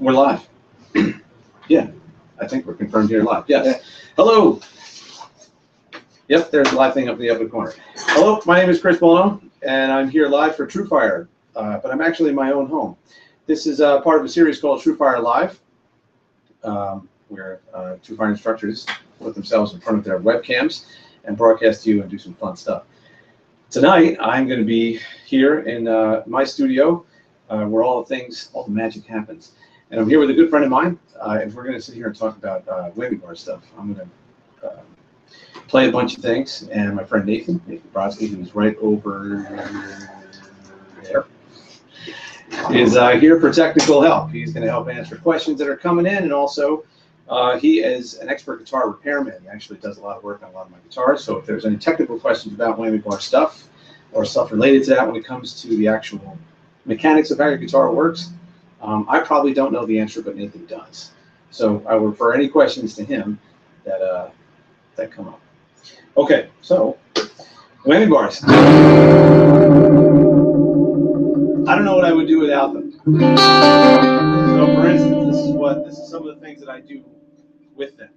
We're live. Yeah, I think we're confirmed here live. Yes. Yeah. Hello. Yep, there's the live thing up in the upper corner. Hello, my name is Buono, and I'm here live for TrueFire, but I'm actually in my own home. This is part of a series called TrueFire Live, where TrueFire instructors put themselves in front of their webcams and broadcast to you and do some fun stuff. Tonight, I'm going to be here in my studio, where all the magic happens. And I'm here with a good friend of mine, and we're going to sit here and talk about Whammy bar stuff. I'm going to play a bunch of things, and my friend Nathan Brodsky, who's right over there, is here for technical help. He's going to help answer questions that are coming in, and also he is an expert guitar repairman. He actually does a lot of work on a lot of my guitars, so if there's any technical questions about Whammy bar stuff or stuff related to that when it comes to the actual mechanics of how your guitar works, I probably don't know the answer, but Nathan does. So I will refer any questions to him that that come up. Okay, so Whammy bars. I don't know what I would do without them. So for instance, this is some of the things that I do with them.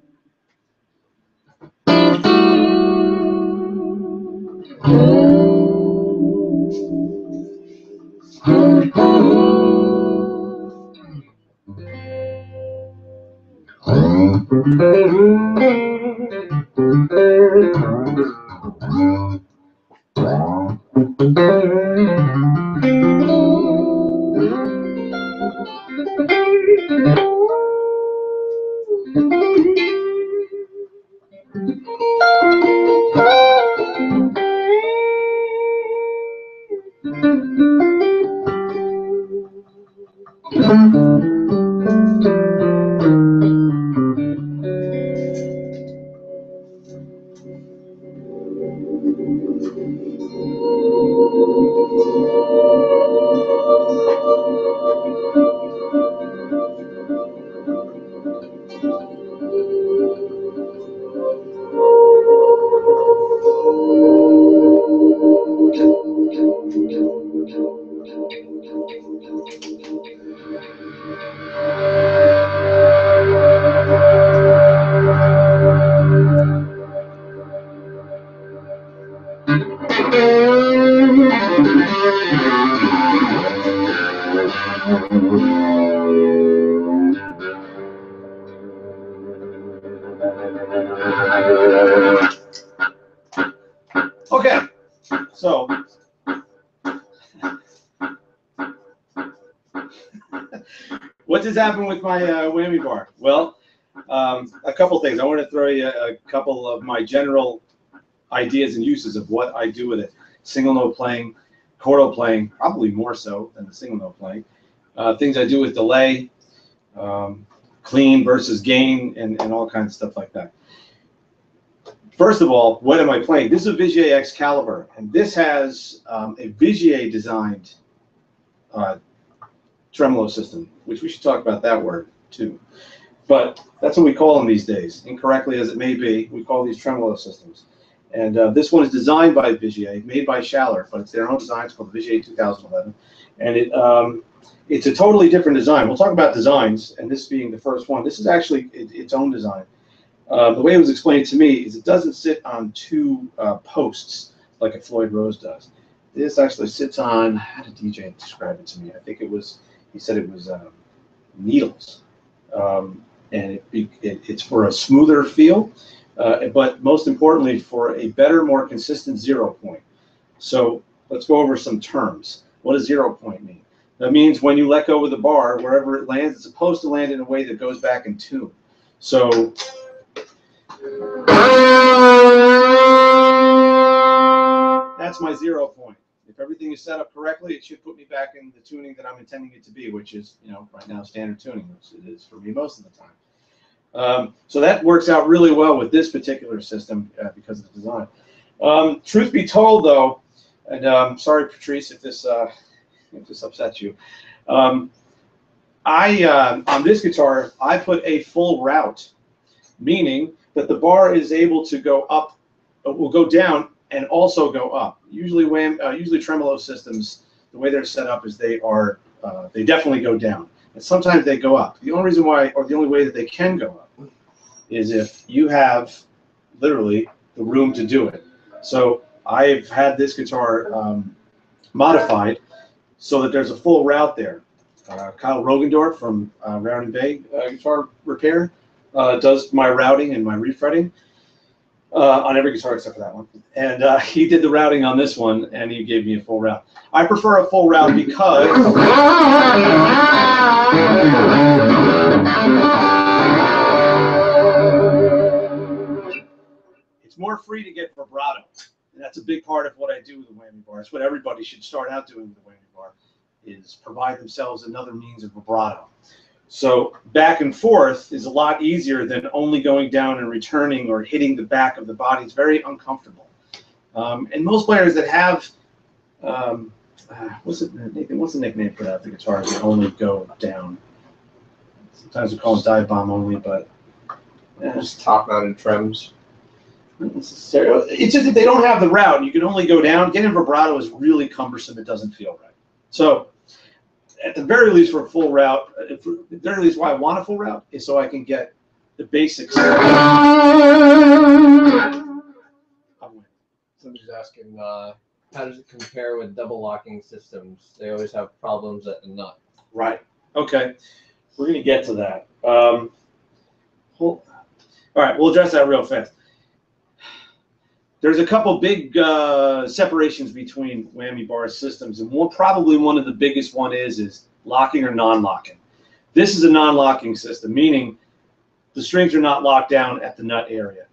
Okay, so what just happened with my Whammy bar? Well, a couple things. I want to throw you a couple of my general ideas and uses of what I do with it. Single note playing, chordal playing, probably more so than the single note playing. Things I do with delay, clean versus gain, and all kinds of stuff like that. First of all, what am I playing? This is a Vigier Excalibur, and this has a Vigier designed tremolo system, which we should talk about that word too. But that's what we call them these days. Incorrectly as it may be, we call these tremolo systems. And this one is designed by Vigier, made by Schaller, but it's their own design. It's called the Vigier 2011. And it's a totally different design. We'll talk about designs, and this being the first one. This is actually its own design. The way it was explained to me is it doesn't sit on two posts like a Floyd Rose does. This actually sits on, how did DJ describe it to me? I think it was, he said it was needles. And it's for a smoother feel, but most importantly for a better, more consistent 0 point. So let's go over some terms. What does 0 point mean? That means when you let go of the bar, wherever it lands, it's supposed to land in a way that goes back in tune. So that's my 0 point. If everything is set up correctly, it should put me back in the tuning that I'm intending it to be, which is, you know, right now standard tuning, which it is for me most of the time. So that works out really well with this particular system because of the design. Truth be told, though, and sorry, Patrice, if this upsets you, on this guitar, I put a full route, meaning that the bar is able to go up, will go down and also go up. Usually tremolo systems, the way they're set up is they definitely go down. and sometimes they go up. The only reason why, or the only way that they can go up, is if you have literally the room to do it. So I've had this guitar modified so that there's a full route there. Kyle Rogendorf from Round & Bay Guitar Repair does my routing and my refretting on every guitar except for that one. And he did the routing on this one, and he gave me a full route. I prefer a full route because it's more free to get vibrato. And that's a big part of what I do with the whammy bar. It's what everybody should start out doing with the whammy bar, is provide themselves another means of vibrato. So back and forth is a lot easier than only going down and returning or hitting the back of the body. It's very uncomfortable. And most players that have, what's the nickname for that? The guitars that only go down. Sometimes we call them dive bomb only, but just top-mounted trems. Not necessarily. It's just if they don't have the route, you can only go down. Getting vibrato is really cumbersome. It doesn't feel right. So at the very least, for a full route, at the very least, why I want a full route is so I can get the basics. Somebody's asking, how does it compare with double locking systems? They always have problems at the nut. Right. Okay. We're going to get to that. All right. We'll address that real fast. There's a couple big separations between whammy bar systems, and probably one of the biggest one is locking or non-locking. This is a non-locking system, meaning the strings are not locked down at the nut area.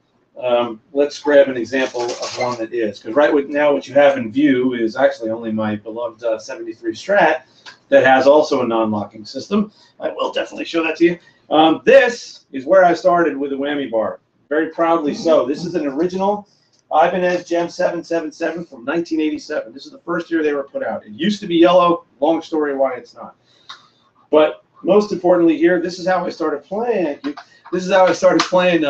Let's grab an example of one that is, because right now what you have in view is actually only my beloved 73 Strat that has also a non-locking system. I will definitely show that to you. This is where I started with the whammy bar, very proudly so. This is an original Ibanez Gem 777 from 1987. This is the first year they were put out. It used to be yellow. Long story why it's not. But most importantly here, this is how I started playing. This is how I started playing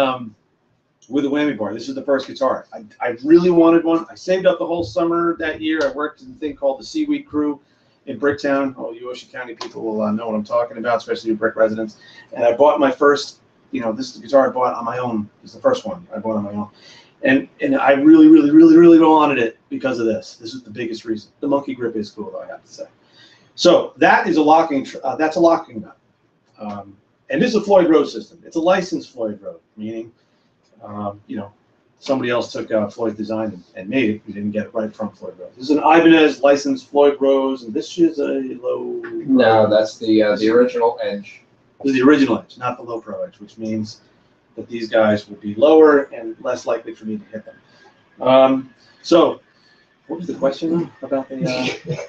with a whammy bar. This is the first guitar. I really wanted one. I saved up the whole summer that year. I worked in a thing called the Seaweed Crew in Bricktown. Oh, you Ocean County people will know what I'm talking about, especially you Brick residents. And I bought my first, this is the guitar I bought on my own. This is the first one I bought on my own. And I really, really, really, really wanted it because of this. This is the biggest reason. The monkey grip is cool, though, I have to say. So that is a locking. That's a locking nut. And this is a Floyd Rose system. It's a licensed Floyd Rose, meaning, somebody else took Floyd's design and made it. We didn't get it right from Floyd Rose. This is an Ibanez licensed Floyd Rose, and this is a low. No, that's the original Edge. This is the original Edge, not the low pro Edge, which means that these guys will be lower and less likely for me to hit them. So, what was the question about the?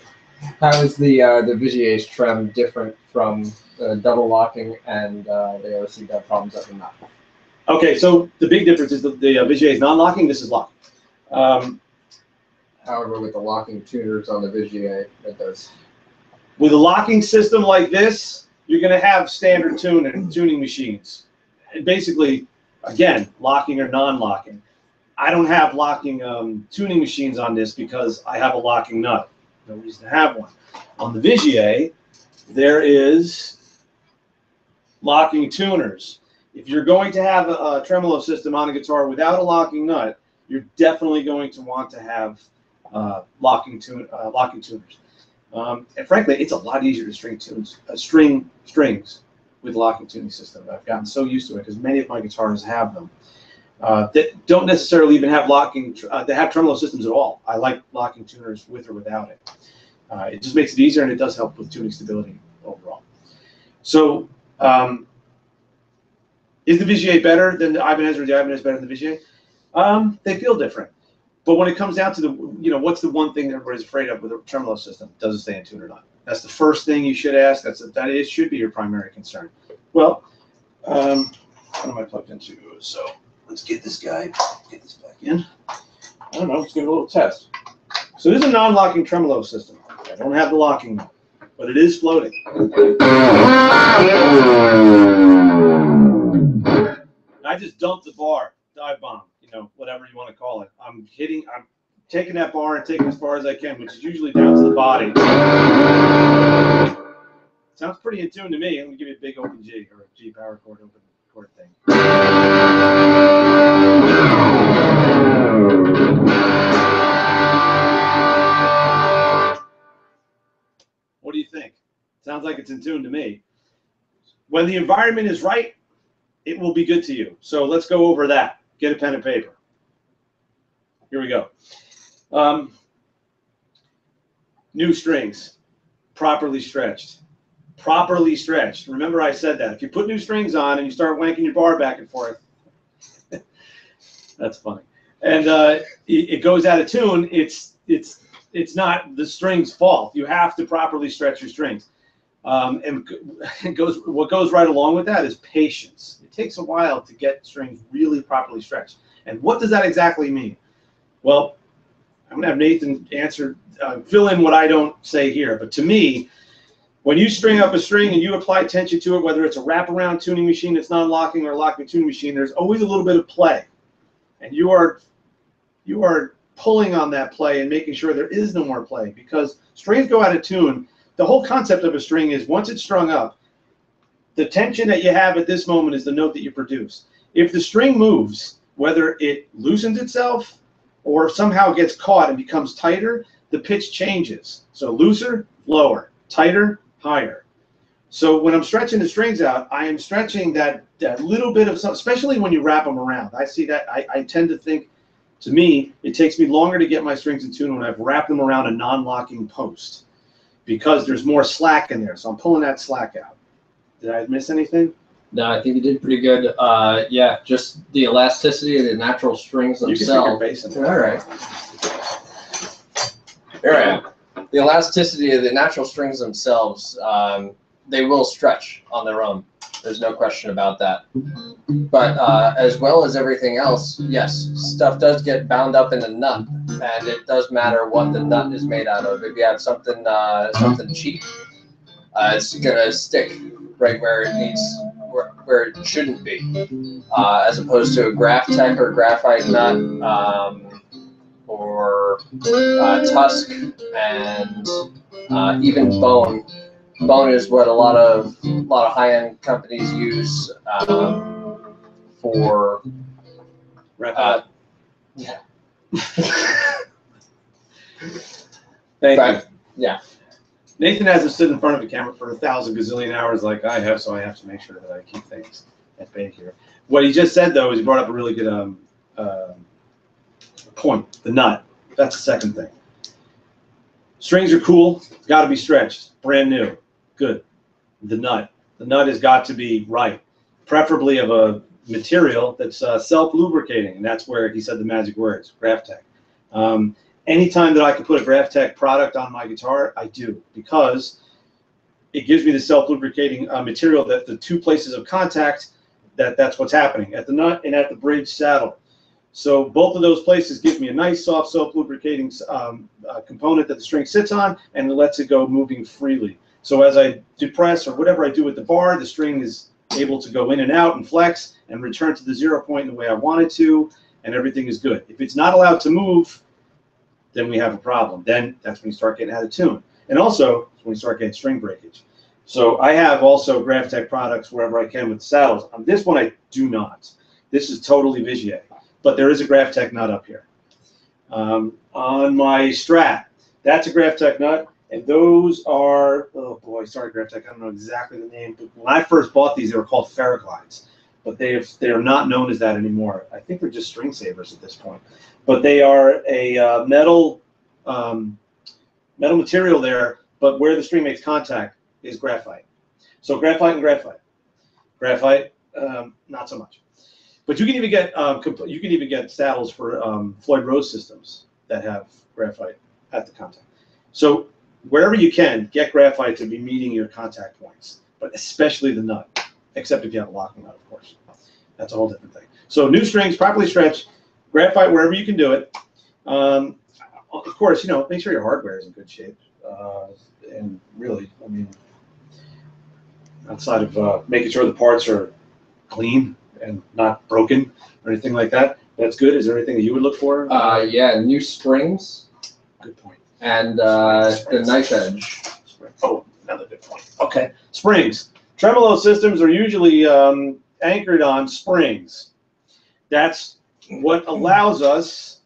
How is the Vigier's trem different from double locking, and they obviously got problems at the nut? Okay, so the big difference is the Vigier is non-locking. This is locked. However, with the locking tuners on the Vigier, it does. With a locking system like this, you're going to have standard tuning machines. And basically, again, locking or non-locking. I don't have locking tuning machines on this because I have a locking nut. No reason to have one. On the Vigier, there is locking tuners. If you're going to have a tremolo system on a guitar without a locking nut, you're definitely going to want to have locking tuners. And frankly, it's a lot easier to string strings with a locking tuning system. I've gotten so used to it because many of my guitars have them that don't necessarily even have locking. They have tremolo systems at all. I like locking tuners with or without it. It just makes it easier, and it does help with tuning stability overall. So, is the Vigier better than the Ibanez, or the Ibanez better than the Vigier? They feel different. But when it comes down to the, what's the one thing that everybody's afraid of with a tremolo system? Does it stay in tune or not? That's the first thing you should ask. That should be your primary concern. Well, what am I plugged into? So let's get this guy, get this back in. I don't know, let's give it a little test. So this is a non-locking tremolo system. I don't have the locking nut, but it is floating. I just dumped the bar, dive bomb, whatever you want to call it. I'm taking that bar and taking as far as I can, which is usually down to the body. Sounds pretty in tune to me. I'm gonna give you a big open G or a G power chord open chord thing. What do you think? Sounds like it's in tune to me. When the environment is right, it will be good to you. So let's go over that. Get a pen and paper. Here we go. New strings, properly stretched. Properly stretched. Remember I said that. If you put new strings on and you start wanking your bar back and forth, that's funny. And it goes out of tune. It's not the string's fault. You have to properly stretch your strings. And what goes right along with that is patience. It takes a while to get strings really properly stretched. And what does that exactly mean? Well, I'm gonna have Nathan answer, fill in what I don't say here. But to me, when you string up a string and you apply tension to it, whether it's a wraparound tuning machine that's non-locking or a locking tuning machine, there's always a little bit of play. And you are pulling on that play and making sure there is no more play, because strings go out of tune. The whole concept of a string is once it's strung up, the tension that you have at this moment is the note that you produce. If the string moves, whether it loosens itself or somehow gets caught and becomes tighter, the pitch changes. So looser, lower, tighter, higher. So when I'm stretching the strings out, I am stretching that little bit of something, especially when you wrap them around. I see that, I tend to think, to me, it takes me longer to get my strings in tune when I've wrapped them around a non-locking post, because there's more slack in there. So I'm pulling that slack out. Did I miss anything? No, I think you did pretty good. Yeah, just the elasticity of the natural strings themselves. You can stick your bass in there. All right. Here I am. The elasticity of the natural strings themselves, they will stretch on their own. There's no question about that. But as well as everything else, yes, stuff does get bound up in a nut, and it does matter what the nut is made out of. If you have something something cheap, it's gonna stick right where it needs, where it shouldn't be, as opposed to a Graph-Tech or graphite nut, or Tusk, and even bone. Bone is what a lot of high-end companies use for. Yeah. Thank you. Yeah. Nathan hasn't stood in front of a camera for 1,000 gazillion hours like I have, so I have to make sure that I keep things at bay here. What he just said, though, is he brought up a really good point. The nut. That's the second thing. Strings are cool. Got to be stretched. Brand new. Good. The nut. The nut has got to be right, preferably of a material that's self-lubricating, and that's where he said the magic words, Graph-Tech. Anytime that I can put a Graph-Tech product on my guitar, I do, because it gives me the self-lubricating material that the two places of contact, that's what's happening, at the nut and at the bridge saddle. So both of those places give me a nice, soft, self-lubricating component that the string sits on, and it lets it go moving freely. So as I depress or whatever I do with the bar, the string is able to go in and out and flex and return to the 0 point in the way I want it to, and everything is good. If it's not allowed to move, then we have a problem. Then that's when you start getting out of tune. And also, when you start getting string breakage. So I have also Graph-Tech products wherever I can with saddles. On this one, I do not. This is totally Vigier. But there is a Graph-Tech nut up here. On my Strat, that's a Graph-Tech nut. And those are, oh boy, sorry, Graph-Tech, I don't know exactly the name. But when I first bought these, they were called Ferroglides. But they are not known as that anymore. I think they're just string savers at this point. But they are a metal material there, but where the string makes contact is graphite. So graphite and graphite. Graphite, not so much. But you can even get saddles for Floyd Rose systems that have graphite at the contact. So wherever you can, get graphite to be meeting your contact points, but especially the nut, except if you have a locking nut, of course. That's a whole different thing. So new strings, properly stretched, graphite wherever you can do it. Of course, you know, make sure your hardware is in good shape. And really, I mean, outside of making sure the parts are clean and not broken or anything like that, that's good. Is there anything that you would look for? Yeah, new strings. Good point. And the knife edge. Oh, another good good point. Okay, springs. Tremolo systems are usually anchored on springs. That's what allows us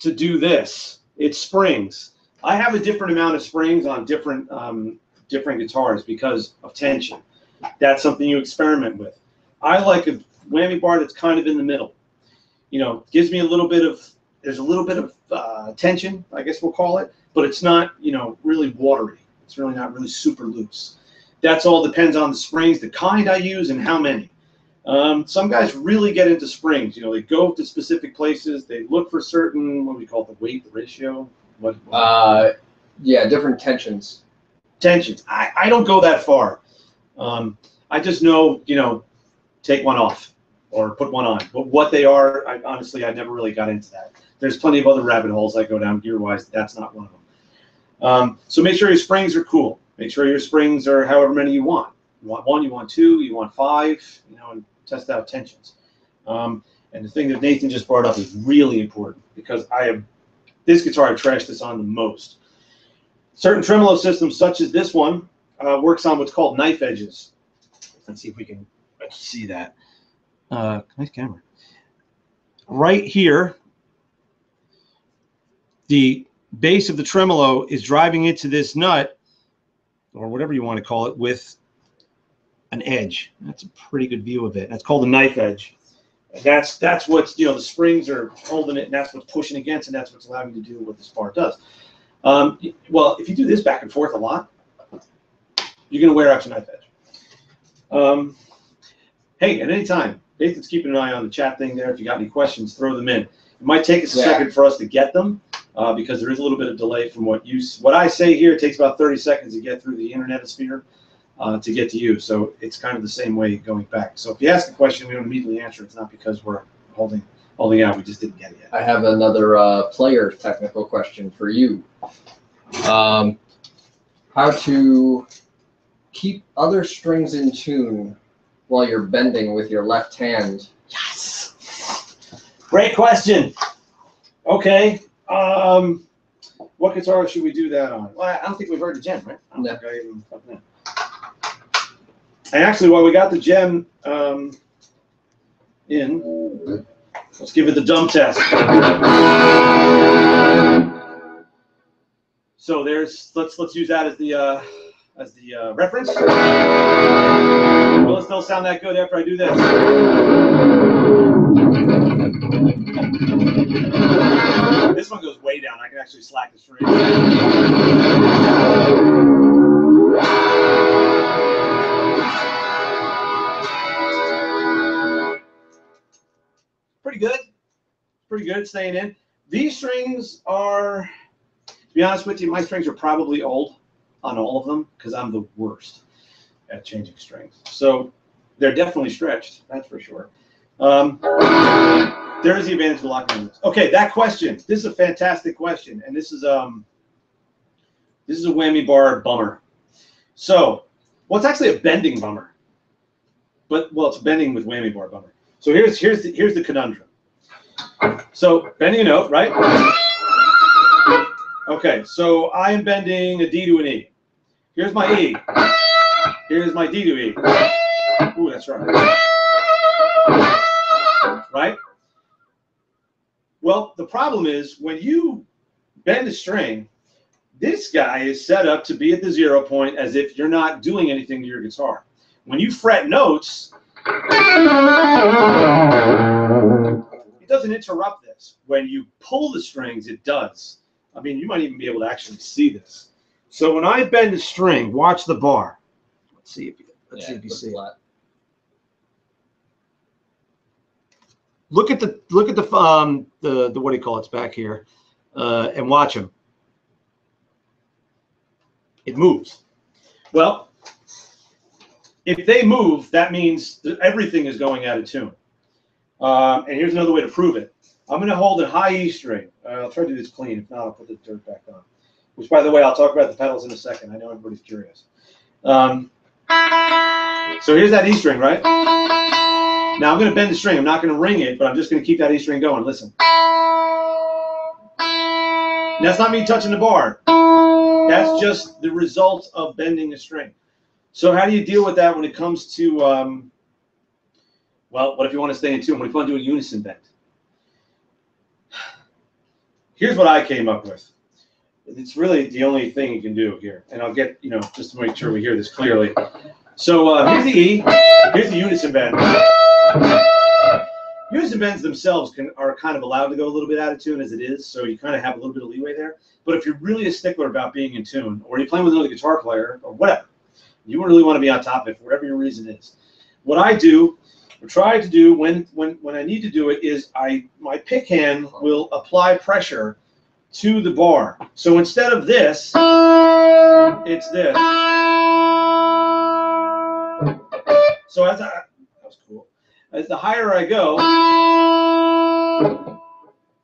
to do this. It's springs. I have a different amount of springs on different guitars because of tension. That's something you experiment with. I like a whammy bar that's kind of in the middle. You know, gives me a little bit of, there's a little bit of tension, I guess we'll call it, but it's not, you know, really watery. It's really not really super loose. That's all depends on the springs, the kind I use, and how many. Some guys really get into springs. You know, they go to specific places. They look for certain, what do we call it, the weight, the ratio? What? Yeah, different tensions. Tensions. I don't go that far. I just know, you know, take one off or put one on. But what they are, honestly, I never really got into that. There's plenty of other rabbit holes I go down gear-wise. That's not one of them. So make sure your springs are cool. Make sure your springs are however many you want. You want 1, you want 2, you want 5, you know, and test out tensions. And the thing that Nathan just brought up is really important because this guitar, I trash this on the most. Certain tremolo systems, such as this one, works on what's called knife edges. Let's see if we can see that. Nice camera. Right here, the base of the tremolo is driving into this nut, or whatever you want to call it, with an edge. That's a pretty good view of it. That's called a knife edge. And that's what's, you know, the springs are holding it, and that's what's pushing against, and that's what's allowing you to do what this bar does. Well, if you do this back and forth a lot, you're going to wear out your knife edge. Hey, at any time, Nathan's keeping an eye on the chat thing there. If you got any questions, throw them in. It might take us a second for us to get them because there is a little bit of delay from what I say here. It takes about 30 seconds to get through the internet sphere to get to you. So it's kind of the same way going back. So if you ask a question, we don't immediately answer. It's not because we're holding out. We just didn't get it yet. I have another player technical question for you. How to keep other strings in tune while you're bending with your left hand? Yes. Great question. Okay. What guitar should we do that on? Well, I don't think we've heard the gem, right? I don't think I even fucking know. And actually, while we got the gem in, let's give it the dumb test. So let's use that as the reference. Will it still sound that good after I do this? This one goes way down. I can actually slack the string. Pretty good. Pretty good staying in. These strings are, to be honest with you, my strings are probably old on all of them because I'm the worst at changing strings. So they're definitely stretched, that's for sure. There is the advantage of locking in. Okay, that question. This is a fantastic question, and this is a whammy bar bummer. So, well, it's actually a bending bummer, but well, it's bending with whammy bar bummer. So here's the conundrum. So bending a note, right? Okay, so I am bending a D to an E. Here's my E. Here's my D to E. Ooh, that's right. Right? Well, the problem is when you bend a string, this guy is set up to be at the 0 point as if you're not doing anything to your guitar. When you fret notes, it doesn't interrupt this. When you pull the strings, it does. I mean, you might even be able to actually see this. So when I bend a string, watch the bar. Let's see if you see it. Look at the what do you call it's back here, and watch them. It moves. Well, if they move, that means that everything is going out of tune. And here's another way to prove it. I'm going to hold a high E string. I'll try to do this clean. If not, I'll put the dirt back on. Which, by the way, I'll talk about the pedals in a second. I know everybody's curious. So here's that E string, right? Now I'm going to bend the string. I'm not going to ring it, but I'm just going to keep that E string going. Listen. And that's not me touching the bar. That's just the result of bending a string. So how do you deal with that when it comes to, well, what if you want to stay in tune? What if you want to do a unison bend? Here's what I came up with. It's really the only thing you can do here. And I'll get, just to make sure we hear this clearly. So here's the E, here's the unison bend. Unison bends themselves are kind of allowed to go a little bit out of tune as it is, so you kind of have a little bit of leeway there. But if you're really a stickler about being in tune, or you're playing with another guitar player, or whatever, you really want to be on top of it, for whatever your reason is. What I do, or try to do when I need to do it, is my pick hand will apply pressure to the bar. So instead of this, it's this. So that was cool. As the higher I go,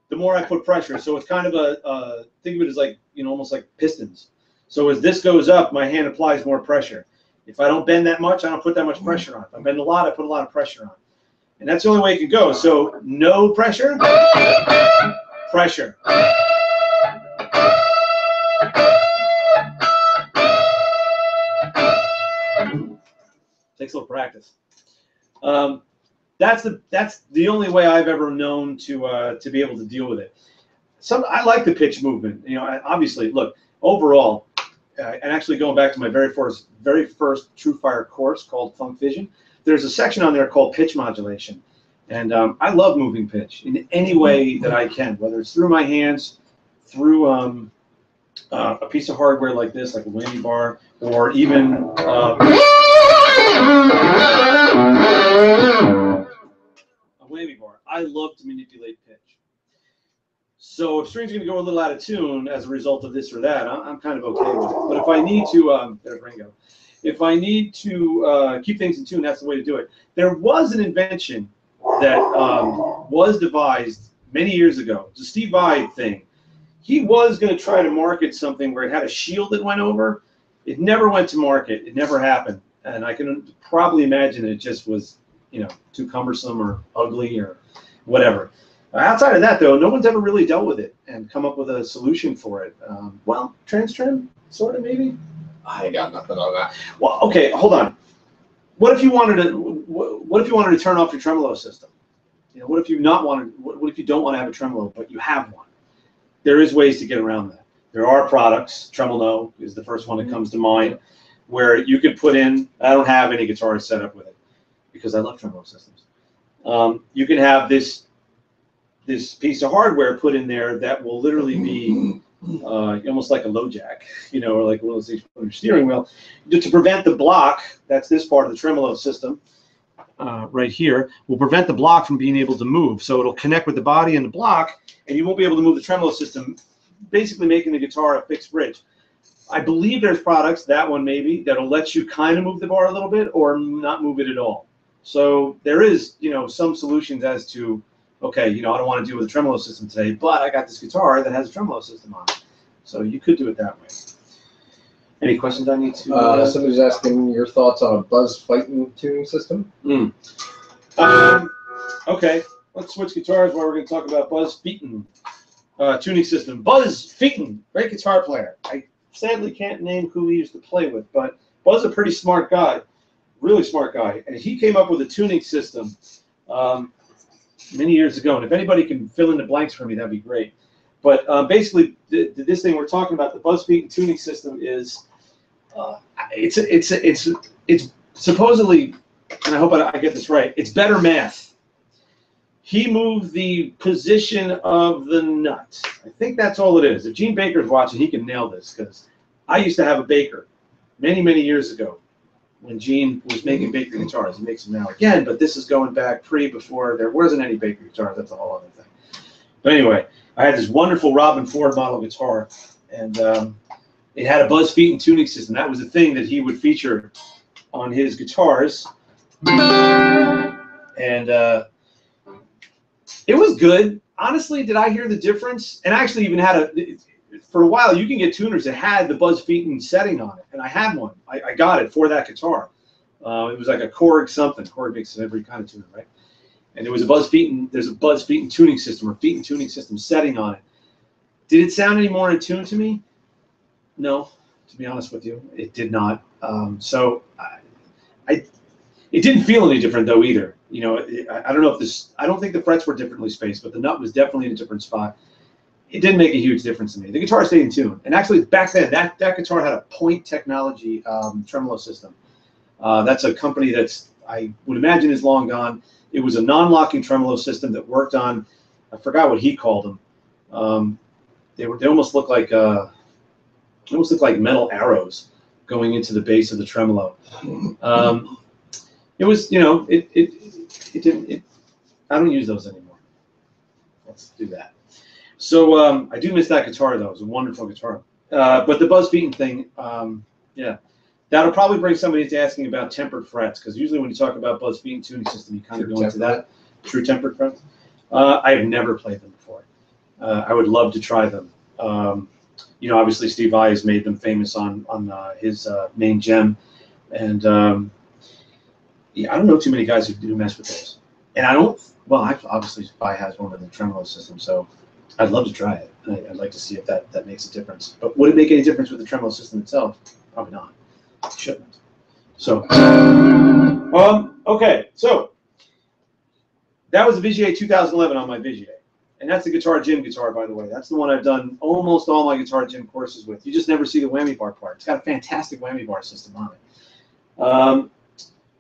the more I put pressure. So it's kind of think of it as like, almost like pistons. So as this goes up, my hand applies more pressure. If I don't bend that much, I don't put that much pressure on. If I bend a lot, I put a lot of pressure on. And that's the only way it can go. So no pressure, pressure. Takes a little practice. That's the only way I've ever known to be able to deal with it. I like the pitch movement. Obviously, look, overall, and actually going back to my very first TrueFire course called Funk Vision, there's a section on there called pitch modulation, and I love moving pitch in any way that I can, whether it's through my hands, through a piece of hardware like this, like a Whammy bar, or even a Whammy bar. I love to manipulate pitch. So if strings are going to go a little out of tune as a result of this or that, I'm kind of okay with it. But if I need to, there's Ringo. If I need to keep things in tune, that's the way to do it. There was an invention that was devised many years ago. It's a Steve Vai thing. He was going to try to market something where it had a shield that went over. It never went to market. It never happened. And I can probably imagine it just was, too cumbersome or ugly or whatever. Outside of that, though, no one's ever really dealt with it and come up with a solution for it. Well, trans-trim, sort of, maybe? I got nothing on that. Well, okay, hold on. What if you wanted to turn off your tremolo system? What if you don't want to have a tremolo, but you have one? There is ways to get around that. There are products. Tremolo is the first one that comes to mind, where you could put in. I don't have any guitars set up with it because I love tremolo systems. You can have this piece of hardware put in there that will literally be almost like a low jack, or like one of those things on your steering wheel, to prevent the block. That's this part of the tremolo system right here. Will prevent the block from being able to move. So it'll connect with the body and the block, and you won't be able to move the tremolo system, basically making the guitar a fixed bridge. I believe there's products, that one maybe, that'll let you kind of move the bar a little bit or not move it at all. So there is, some solutions as to, okay, I don't want to deal with a tremolo system today, but I got this guitar that has a tremolo system on it. So you could do it that way. Any questions I need to? Somebody's asking your thoughts on a Buzz Feiten tuning system. Okay, let's switch guitars while we're going to talk about Buzz Feiten tuning system. Buzz Feiten, great guitar player. I sadly can't name who he used to play with, but Buzz is a pretty smart guy, really smart guy. And he came up with a tuning system many years ago, and if anybody can fill in the blanks for me, that'd be great. But basically, this thing we're talking about, the Buzz Feiten tuning system, is it's supposedly, and I hope I get this right, it's better math. He moved the position of the nut. I think that's all it is. If Gene Baker's watching, he can nail this, because I used to have a Baker many, many years ago when Gene was making Baker guitars. He makes them now again, but this is going back before there wasn't any Baker guitars. That's a whole other thing. But anyway, I had this wonderful Robin Ford model guitar, and it had a Buzz Feiten tuning system. That was the thing that he would feature on his guitars. And it was good. Honestly, did I hear the difference? And I actually even had for a while, you can get tuners that had the Buzz Feiten setting on it, and I had one. I got it for that guitar. It was like a chord something. Chord makes every kind of tuner, right? And there was a Buzz Feiten. There's a Buzz Feiten tuning system or Feiten tuning system setting on it. Did it sound any more in tune to me? No, to be honest with you, it did not. So it didn't feel any different though either. You know, I don't know if this. I don't think the frets were differently spaced, but the nut was definitely in a different spot. It didn't make a huge difference to me. The guitar stayed in tune, and actually back then that guitar had a Point Technology tremolo system. That's a company that's, I would imagine, is long gone. It was a non-locking tremolo system that worked on, I forgot what he called them. They almost look like metal arrows going into the base of the tremolo. It was, you know, it didn't. I don't use those anymore. Let's do that. So I do miss that guitar though. It was a wonderful guitar. But the Buzz Feiten thing, yeah, that'll probably bring somebody to asking about tempered frets, because usually when you talk about Buzz Feiten tuning system, you kind of go into that. True tempered frets. I have never played them before. I would love to try them. You know, obviously Steve Vai has made them famous on his main gem, and yeah, I don't know too many guys who do mess with those. And I don't. Well, obviously Vai has one with the tremolo system, so I'd love to try it. I'd like to see if that makes a difference. But would it make any difference with the tremolo system itself? Probably not. It shouldn't. So, okay, so that was the Vigier 2011 on my Vigier. And that's the Guitar Gym guitar, by the way. That's the one I've done almost all my Guitar Gym courses with. You just never see the whammy bar part. It's got a fantastic whammy bar system on it.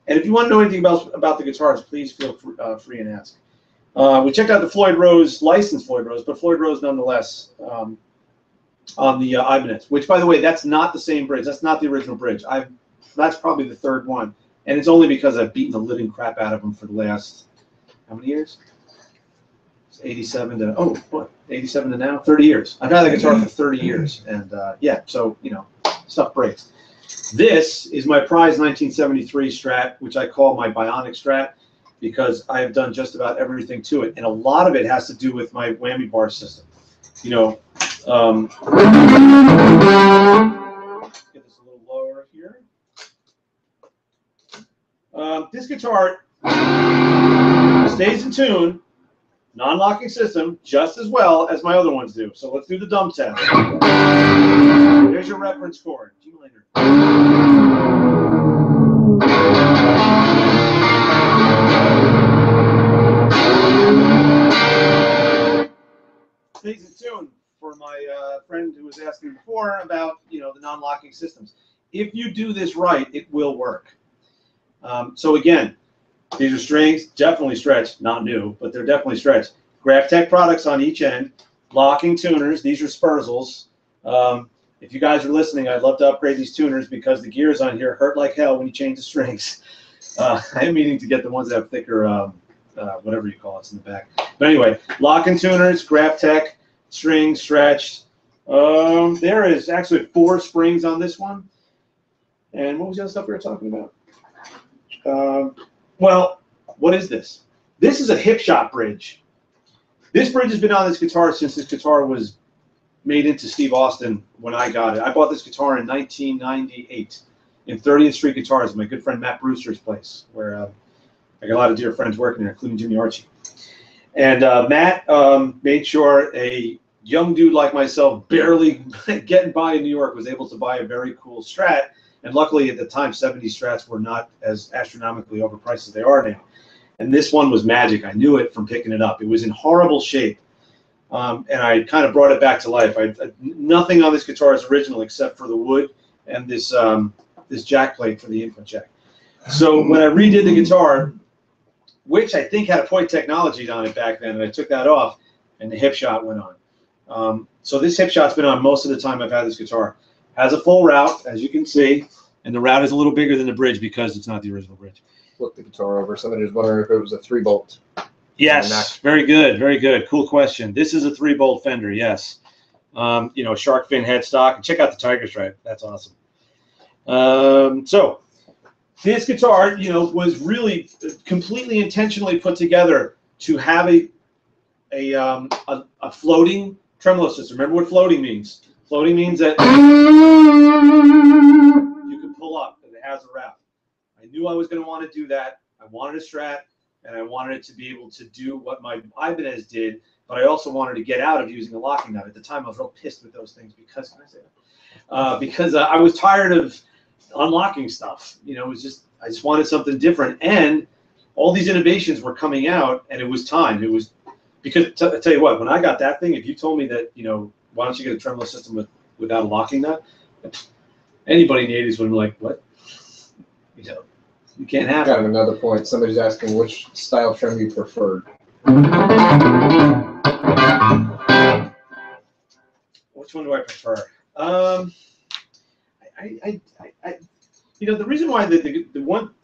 And if you want to know anything about the guitars, please feel free and ask. We checked out the Floyd Rose, licensed Floyd Rose, but Floyd Rose nonetheless on the Ibanez, which, by the way, that's not the same bridge. That's not the original bridge. That's probably the third one. And it's only because I've beaten the living crap out of them for the last, how many years? 87 to, oh, what, 87 to now? 30 years. I've had the guitar for 30 years. And yeah, so, you know, stuff breaks. This is my prize 1973 Strat, which I call my Bionic Strat, because I have done just about everything to it. And a lot of it has to do with my whammy bar system. You know, get this a little lower here. This guitar stays in tune, non-locking system, just as well as my other ones do. So let's do the dumb test. Here's your reference chord, G minor. Stays in tune for my friend who was asking before about, you know, the non-locking systems. If you do this right, it will work. So again, these are strings, definitely stretched, not new, but they're definitely stretched. Graphtec products on each end, locking tuners. These are Spurzels. If you guys are listening, I'd love to upgrade these tuners because the gears on here hurt like hell when you change the strings. I am meaning to get the ones that have thicker, whatever you call it, in the back. But anyway, locking tuners, Graphtec, strings stretched. There is actually 4 springs on this one. And what was the other stuff we were talking about? Well, what is this? This is a hip shot bridge. This bridge has been on this guitar since this guitar was made into Steve Austin when I got it. I bought this guitar in 1998 in 30th Street Guitars, my good friend Matt Brewster's place, where I got a lot of dear friends working there, including Jimmy Archie. And Matt made sure a young dude like myself, barely getting by in New York, was able to buy a very cool Strat. And luckily, at the time, 70 Strats were not as astronomically overpriced as they are now. And this one was magic. I knew it from picking it up. It was in horrible shape. And I kind of brought it back to life. Nothing on this guitar is original except for the wood and this this jack plate for the input jack. So when I redid the guitar, which I think had a Point Technology on it back then, and I took that off, and the hip shot went on. So this hip shot's been on most of the time I've had this guitar. Has a full route, as you can see, and the route is a little bigger than the bridge because it's not the original bridge. Flip the guitar over. Somebody was wondering if it was a 3-bolt. Yes, very good, very good. Cool question. This is a 3-bolt Fender, yes. You know, shark fin headstock. And check out the Tiger Stripe. That's awesome. So this guitar, you know, was really completely intentionally put together to have a floating tremolo system. Remember what floating means? Floating means that you can pull up and it has a route. I knew I was going to want to do that. I wanted a Strat, and I wanted it to be able to do what my Ibanez did, but I also wanted to get out of using a locking nut. At the time, I was real pissed with those things because, can I say that? because I was tired of unlocking stuff. You know, I just wanted something different, and all these innovations were coming out, and it was time. It was because I tell you what, when I got that thing, if you told me that, you know, why don't you get a tremolo system without a locking nut, anybody in the 80s would be like, what? You know, you can't have it. Got another point. Somebody's asking which style trem you preferred. Which one do I prefer? You know, the reason why the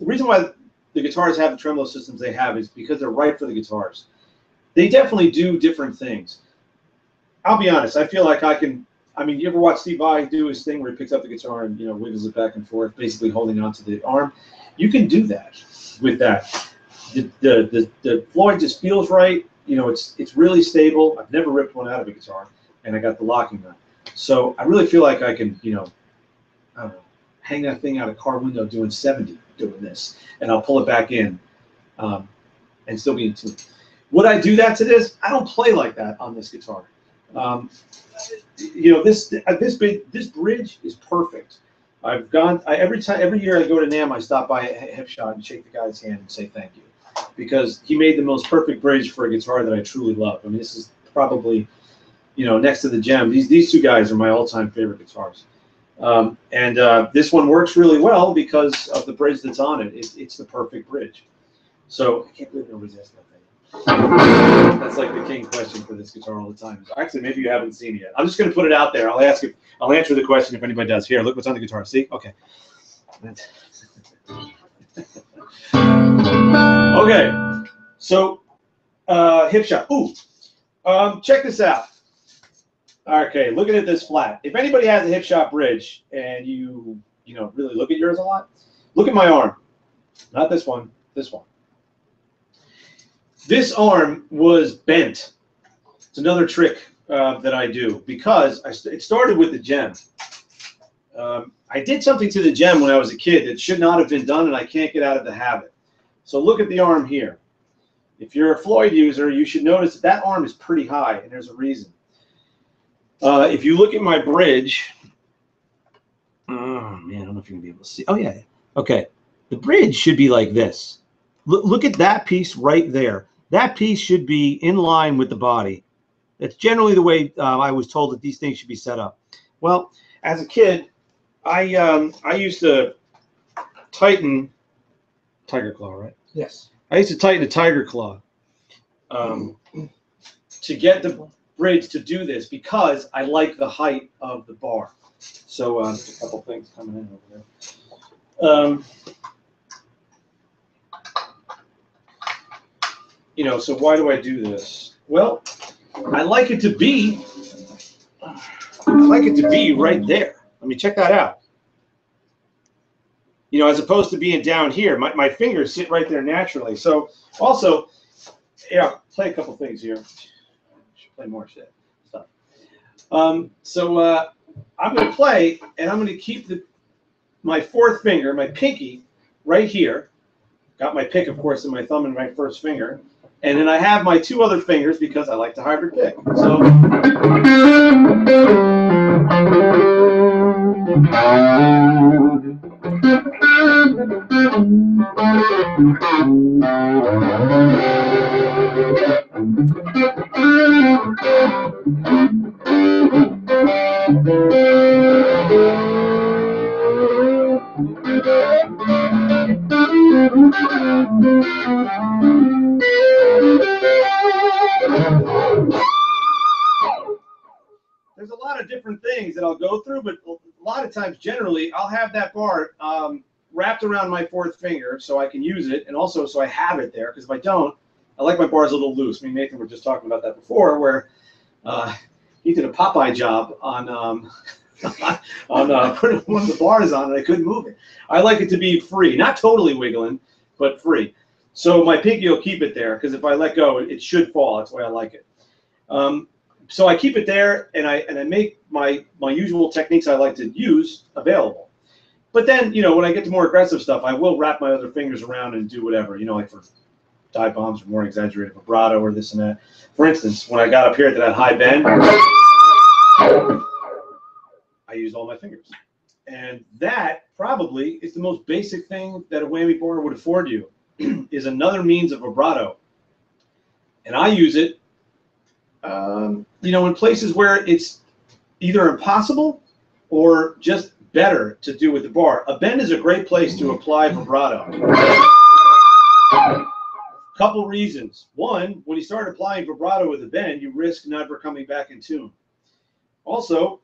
reason why the guitars have the tremolo systems they have is because they're right for the guitars. They definitely do different things. I'll be honest. I feel like I mean, you ever watch Steve Vai do his thing where he picks up the guitar and, you know, wiggles it back and forth, basically holding onto the arm? You can do that with that. The Floyd just feels right. You know, it's really stable. I've never ripped one out of a guitar, and I got the locking nut. So I really feel like I can, you know, I don't know, hang that thing out a car window doing 70 doing this, and I'll pull it back in and still be in tune. Would I do that to this? I don't play like that on this guitar. You know, this bridge is perfect. Every year I go to NAMM, I stop by a hip shot and shake the guy's hand and say thank you, because he made the most perfect bridge for a guitar that I truly love. I mean, this is probably, you know, next to the Gem. These two guys are my all-time favorite guitars. This one works really well because of the bridge that's on it. It's the perfect bridge. So I can't believe nobody's asked that thing. That's like the king question for this guitar all the time. Actually, maybe you haven't seen it yet. I'm just going to put it out there. I'll answer the question if anybody does. Here, look what's on the guitar. See? Okay. Okay. So, hip shot. Ooh. Check this out. Okay, looking at this flat. If anybody has a hip shot bridge and you know, really look at yours a lot, look at my arm. Not this one. This one. This arm was bent. It's another trick that I do because it started with the Gem. I did something to the Gem when I was a kid that should not have been done, and I can't get out of the habit. So look at the arm here. If you're a Floyd user, you should notice that arm is pretty high, and there's a reason. If you look at my bridge, oh man, I don't know if you're gonna be able to see. Oh yeah, okay. The bridge should be like this. Look at that piece right there. That piece should be in line with the body. That's generally the way I was told that these things should be set up. Well, as a kid, I used to tighten Tiger Claw, right? Yes. I used to tighten a Tiger Claw to get the bridge to do this because I like the height of the bar. So a couple things coming in over there. You know, so why do I do this? Well, I like it to be right there. I mean, check that out. You know, as opposed to being down here, my fingers sit right there naturally. So also, yeah, play a couple things here. Should play more stuff. I'm going to play, and I'm going to keep my fourth finger, my pinky, right here. Got my pick, of course, in my thumb and my first finger. And then I have my two other fingers because I like to hybrid pick. So there's a lot of different things that I'll go through, but a lot of times, generally, I'll have that bar wrapped around my fourth finger so I can use it, and also so I have it there, because if I don't, I like my bars a little loose. Me and Nathan were just talking about that before, where he did a Popeye job on putting one of the bars on, and I couldn't move it. I like it to be free, not totally wiggling, but free. So my pinky will keep it there, because if I let go, it should fall. That's the way I like it. So I keep it there, and I make my usual techniques I like to use available. But then, you know, when I get to more aggressive stuff, I will wrap my other fingers around and do whatever, you know, like for dive bombs or more exaggerated vibrato or this and that. For instance, when I got up here to that high bend, I use all my fingers. And that probably is the most basic thing that a whammy board would afford you, is another means of vibrato. And I use it, you know, in places where it's either impossible or just better to do with the bar. A bend is a great place to apply vibrato. Couple reasons. One, when you start applying vibrato with a bend, you risk never coming back in tune. Also,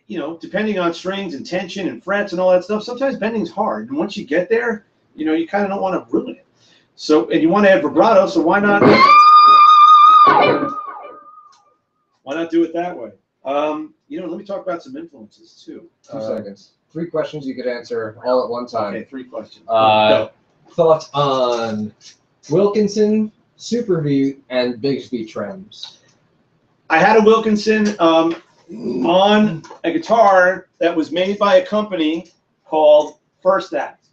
you know, depending on strings and tension and frets and all that stuff, sometimes bending's hard. And once you get there, you know, you kind of don't want to ruin it. So, and you want to add vibrato, so why not do it that way? You know, let me talk about some influences too. 2 seconds. 3 questions you could answer all at one time. Okay, 3 questions. Thoughts on Wilkinson, Super V, and Bigsby trems? I had a Wilkinson on a guitar that was made by a company called First Act.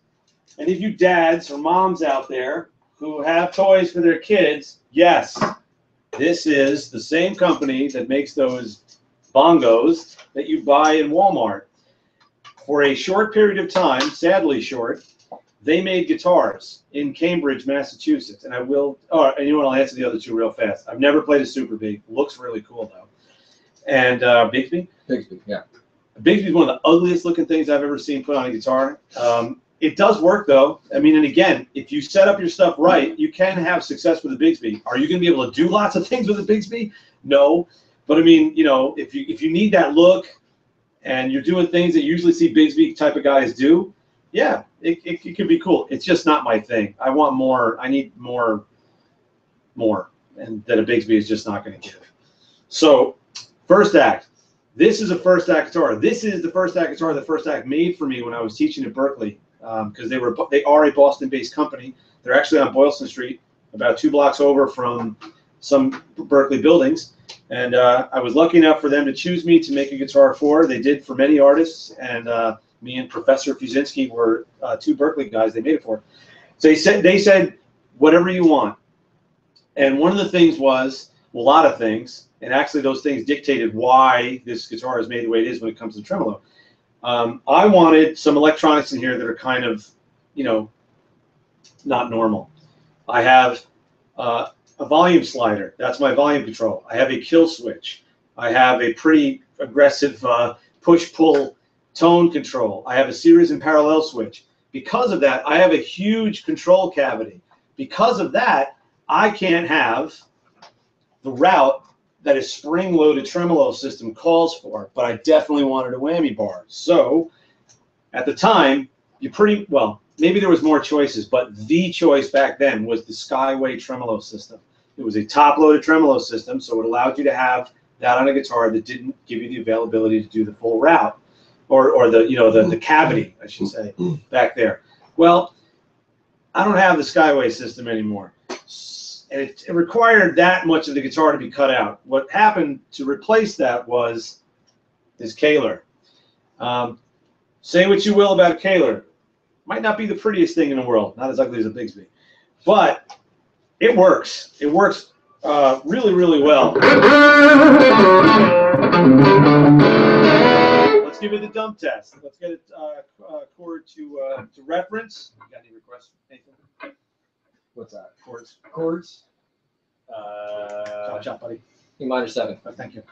And if you dads or moms out there who have toys for their kids, yes, this is the same company that makes those bongos that you buy in Walmart. For a short period of time, sadly short, they made guitars in Cambridge, Massachusetts. And I will, and you know what, I'll answer the other 2 real fast. I've never played a Super B. Looks really cool though. And Bigsby? Bigsby, yeah. Bigsby is one of the ugliest looking things I've ever seen put on a guitar. It does work though. I mean, and again, if you set up your stuff right, you can have success with a Bigsby. Are you going to be able to do lots of things with a Bigsby? No. But I mean, you know, if you need that look and you're doing things that you usually see Bigsby type of guys do, yeah, it could be cool. It's just not my thing. I want more. I need more, and that a Bigsby is just not going to give. So, First Act. This is a First Act guitar. This is the First Act guitar that First Act made for me when I was teaching at Berkeley, because they are a Boston-based company. They're actually on Boylston Street, about 2 blocks over from some Berkeley buildings. And I was lucky enough for them to choose me to make a guitar for. They did for many artists, and me and Professor Fuzinski were 2 Berkeley guys they made it for. So they said, whatever you want. And one of the things was, well, a lot of things, and actually those things dictated why this guitar is made the way it is when it comes to tremolo. I wanted some electronics in here that are kind of, you know, not normal. I have a volume slider. That's my volume control. I have a kill switch. I have a pretty aggressive push-pull tone control. I have a series and parallel switch. Because of that, I have a huge control cavity. Because of that, I can't have the route that a spring-loaded tremolo system calls for, but I definitely wanted a whammy bar. So at the time, maybe there was more choices, but the choice back then was the Skyway tremolo system. It was a top-loaded tremolo system, so it allowed you to have that on a guitar that didn't give you the availability to do the full route, or the cavity, I should say, back there. Well, I don't have the Skyway system anymore. And it required that much of the guitar to be cut out. What happened to replace that was this Kaler. Say what you will about a Kaler. Might not be the prettiest thing in the world, not as ugly as a Bigsby, but it works. It works really, really well. Let's give it the dump test. Let's get a chord to reference. You got any requests, Nathan? What's that? Chords. Chords? Chop, chop, buddy. E minor 7. Oh, thank you.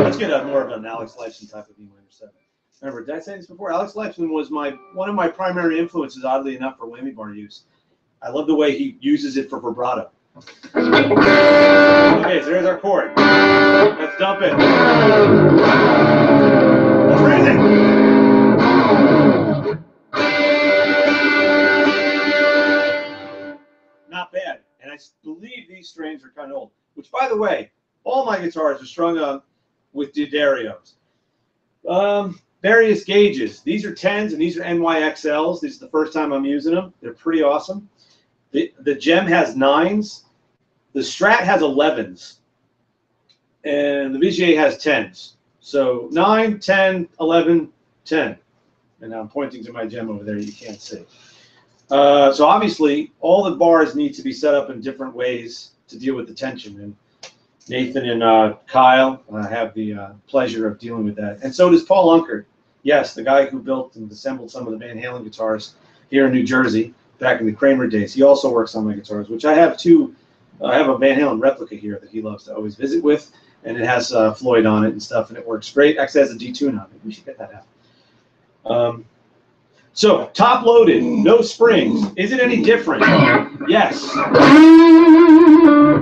Let's get more of an Alex Lifeson type of E minor 7. Remember, did I say this before? Alex Lifeson was one of my primary influences, oddly enough, for whammy bar use. I love the way he uses it for vibrato. Okay, so there's our chord. Let's dump it. Let's raise it. Not bad. And I believe these strings are kind of old. Which, by the way, all my guitars are strung up with D'Addarios. Various gauges. These are 10s and these are NYXLs. This is the first time I'm using them. They're pretty awesome. The Gem has 9s. The Strat has 11s. And the VGA has 10s. So 9, 10, 11, 10. And I'm pointing to my Gem over there. You can't see. So obviously, all the bars need to be set up in different ways to deal with the tension. And Nathan and Kyle have the pleasure of dealing with that. And so does Paul Unkert. Yes, the guy who built and assembled some of the Van Halen guitars here in New Jersey back in the Kramer days. He also works on my guitars, which I have too. I have a Van Halen replica here that he loves to always visit with, and it has Floyd on it and stuff, and it works great. Actually, it has a D-tune on it. We should get that out. So, top loaded, no springs. Is it any different? Yes.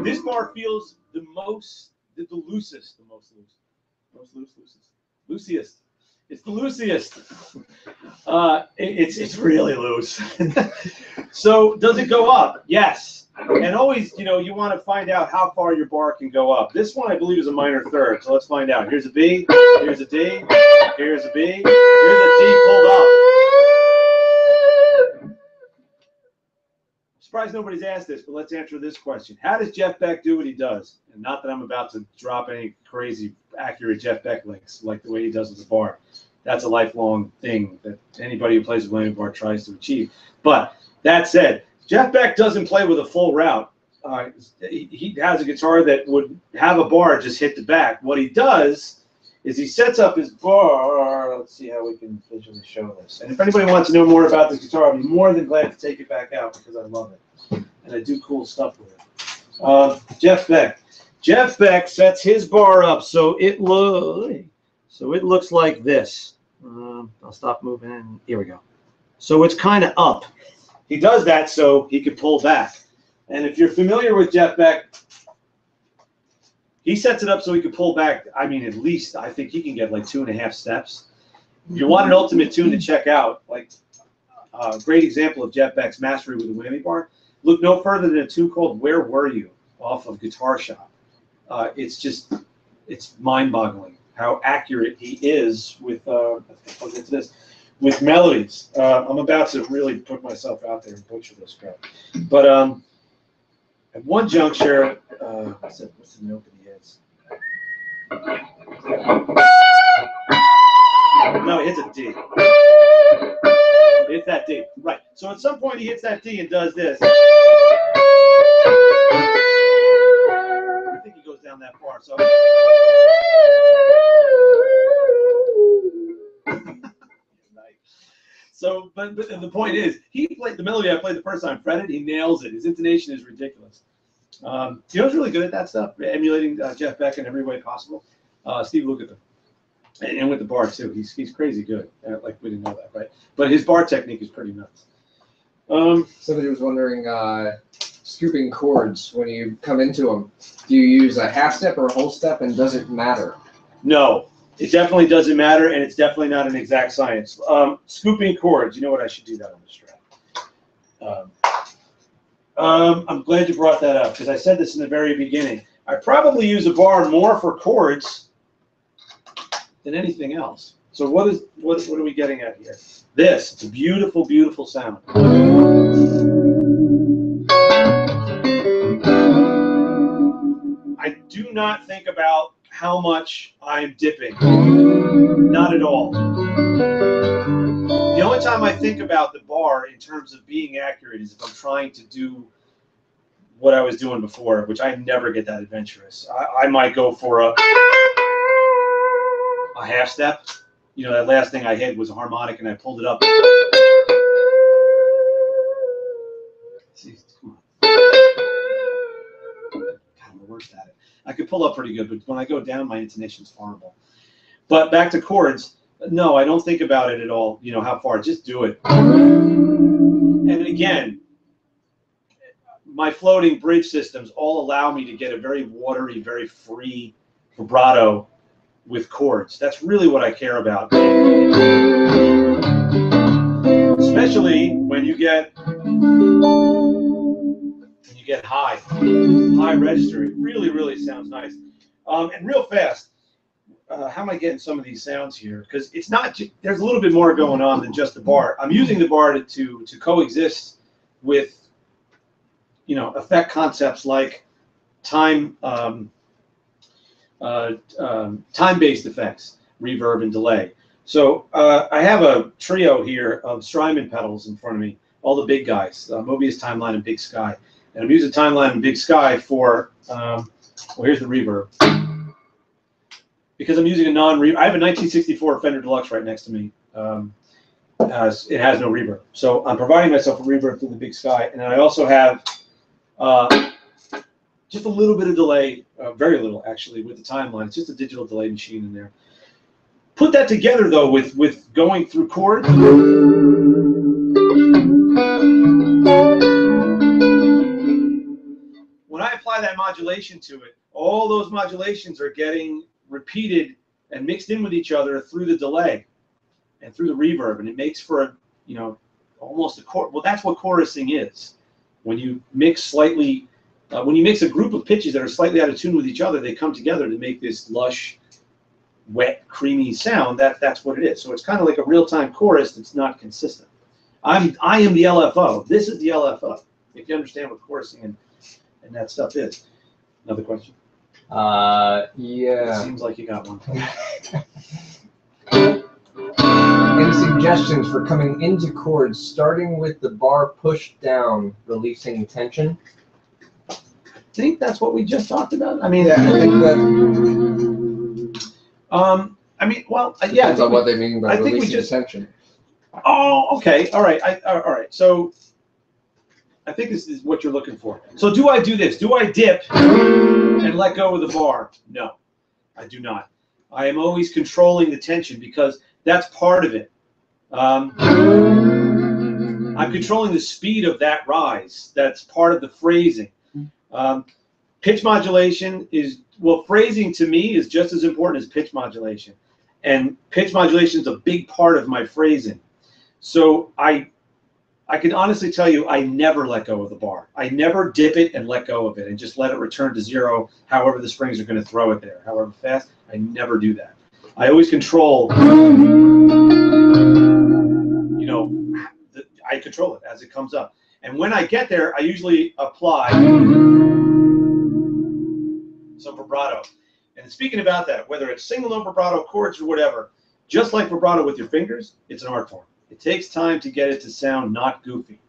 This bar feels the loosest. Loosiest. It's the loosiest. It's really loose. So, does it go up? Yes. And always, you want to find out how far your bar can go up. This one, I believe, is a minor third. So let's find out. Here's a B. Here's a D. Here's a B. Here's a D pulled up. Surprised nobody's asked this, but let's answer this question. How does Jeff Beck do what he does? And not that I'm about to drop any crazy accurate Jeff Beck licks like the way he does with the bar. That's a lifelong thing that anybody who plays with Whammy bar tries to achieve. But that said, Jeff Beck doesn't play with a full route. He has a guitar that would have a bar just hit the back. What he does is he sets up his bar. Let's see how we can visually show this. And if anybody wants to know more about this guitar, I'll be more than glad to take it back out because I love it. And I do cool stuff with it. Jeff Beck. Jeff Beck sets his bar up so it looks like this. I'll stop moving. Here we go. So it's kind of up. He does that so he can pull back. And if you're familiar with Jeff Beck, he sets it up so he can pull back. I mean, at least I think he can get like 2.5 steps. If you want an ultimate tune to check out, like a great example of Jeff Beck's mastery with the Whammy bar, look no further than a tune called "Where Were You" off of Guitar Shop. It's mind-boggling how accurate he is with with melodies. I'm about to really put myself out there and butcher this crap. But at one juncture, what's the note that he hits? No, he hits a D. He hits that D. Right. So at some point he hits that D and does this. I think he goes down that far. So. So, but the point is, he played the melody I played the first time, fretted, he nails it. His intonation is ridiculous. Who's really good at that stuff, emulating Jeff Beck in every way possible? Steve Lukather. And with the bar, too. He's crazy good. Like, we didn't know that, right? But his bar technique is pretty nuts. Somebody was wondering, scooping chords, when you come into them, do you use a half step or a whole step, and does it matter? No. It definitely doesn't matter, and it's definitely not an exact science. Scooping chords, you know what? I should do that on the strap. I'm glad you brought that up, because I said this in the very beginning. I probably use a bar more for chords than anything else. So what are we getting at here? This. It's a beautiful, beautiful sound. I do not think about how much I'm dipping. Not at all. The only time I think about the bar in terms of being accurate is if I'm trying to do what I was doing before, which I never get that adventurous. I might go for a half step. You know, that last thing I hit was a harmonic and I pulled it up. See, come on. God, I'm the worst at it. I could pull up pretty good, but when I go down, my intonation's horrible. But back to chords, no, I don't think about it at all. You know, how far? Just do it. And again, my floating bridge systems all allow me to get a very watery, very free vibrato with chords. That's really what I care about. Especially when you get high register. It really, really sounds nice. And real fast, how am I getting some of these sounds here? Because it's not, there's a little bit more going on than just the bar. I'm using the bar to coexist with, you know, effect concepts like time-based effects, reverb and delay. So I have a trio here of Strymon pedals in front of me, all the big guys, Mobius, Timeline, and Big Sky. And I'm using Timeline and Big Sky for Well, here's the reverb. Because I'm using a non-reverb, I have a 1964 Fender Deluxe right next to me. It has no reverb. So I'm providing myself a reverb through the Big Sky. And then I also have just a little bit of delay, very little actually, with the timeline. It's just a digital delay machine in there. Put that together though with going through chords. When I apply that modulation to it, all those modulations are getting repeated and mixed in with each other through the delay and through the reverb, and it makes for a, you know, almost a chorus. Well, that's what chorusing is. When you mix slightly, when you mix a group of pitches that are slightly out of tune with each other, they come together to make this lush, wet, creamy sound. That's what it is. So it's kind of like a real-time chorus that's not consistent. I am the LFO. This is the LFO. If you understand what chorusing and that stuff is. Another question? Yeah. It seems like you got one. Any suggestions for coming into chords, starting with the bar pushed down, releasing tension? I think that's what we just talked about. I mean, Yeah, I think that. I mean, well, yeah. Depends on what they mean by releasing tension. Oh, okay. All right. All right. So I think this is what you're looking for. So do I do this? Do I dip and let go of the bar? No, I do not. I am always controlling the tension because that's part of it. I'm controlling the speed of that rise. That's part of the phrasing. Pitch modulation is, well, phrasing to me is just as important as pitch modulation. And pitch modulation is a big part of my phrasing. So I can honestly tell you I never let go of the bar. I never dip it and let go of it and just let it return to zero however the strings are going to throw it there, however fast. I never do that. I always control, you know, I control it as it comes up. And when I get there, I usually apply some vibrato. And speaking about that, whether it's single note vibrato, chords, or whatever, just like vibrato with your fingers, it's an art form. It takes time to get it to sound not goofy.